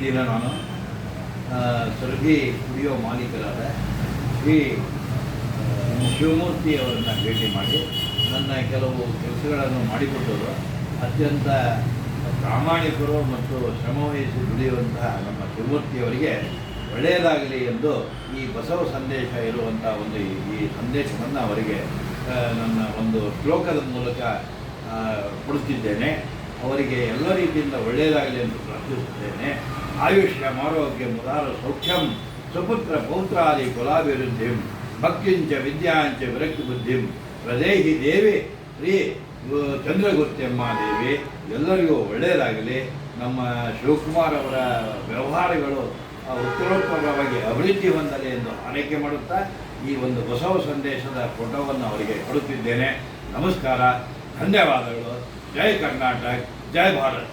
ದಿನ ನಾನು ಸುರಭಿ ಕುಡಿಯೋ ಮಾಲೀಕರಾದ ಶ್ರೀ ಶಿವಮೂರ್ತಿ ಅವರನ್ನು ಭೇಟಿ ಮಾಡಿ ನನ್ನ ಕೆಲವು ಕೆಲಸಗಳನ್ನು ಮಾಡಿಕೊಟ್ಟರು. ಅತ್ಯಂತ ಪ್ರಾಮಾಣಿಕರು ಮತ್ತು ಶ್ರಮವಹಿಸಿ ದುಡಿಯುವಂತಹ ನಮ್ಮ ಶಿವಮೂರ್ತಿಯವರಿಗೆ ಒಳ್ಳೆಯದಾಗಲಿ ಎಂದು ಈ ಬಸವ ಸಂದೇಶ ಇರುವಂಥ ಒಂದು ಈ ಸಂದೇಶವನ್ನು ಅವರಿಗೆ ನನ್ನ ಒಂದು ಶ್ಲೋಕದ ಮೂಲಕ ಕೊಡುತ್ತಿದ್ದೇನೆ. ಅವರಿಗೆ ಎಲ್ಲ ರೀತಿಯಿಂದ ಒಳ್ಳೆಯದಾಗಲಿ ಎಂದು ಪ್ರಾರ್ಥಿಸುತ್ತೇನೆ. ಆಯುಷ್ಯ ಆರೋಗ್ಯ ಮುದಾರ ಸೌಖ್ಯಂ ಸುಪುತ್ರ ಪೌತ್ರಾದಿ ಕುಲಾಭಿವೃದ್ಧಿಂ ಭಕ್ತಿಂಚ ವಿದ್ಯಾಂಚ ವಿರಕ್ತಿ ಬುದ್ಧಿಂ ಪ್ರದೇಹಿ ದೇವಿ ಶ್ರೀ ಚಂದ್ರಗುತ್ಯಮ್ಮ ದೇವಿ. ಎಲ್ಲರಿಗೂ ಒಳ್ಳೆಯದಾಗಲಿ. ನಮ್ಮ ಶಿವಕುಮಾರ್ ಅವರ ವ್ಯವಹಾರಗಳು ಉತ್ತರೋತ್ತರವಾಗಿ ಅಭಿವೃದ್ಧಿ ಹೊಂದಲಿ ಎಂದು ಆರೈಕೆ ಮಾಡುತ್ತಾ ಈ ಒಂದು ಬಸವ ಸಂದೇಶದ ಫೋಟೋವನ್ನು ಅವರಿಗೆ ಕೊಡುತ್ತಿದ್ದೇನೆ. ನಮಸ್ಕಾರ, ಧನ್ಯವಾದಗಳು. ಜೈ ಕರ್ನಾಟಕ, ಜೈ ಭಾರತ್.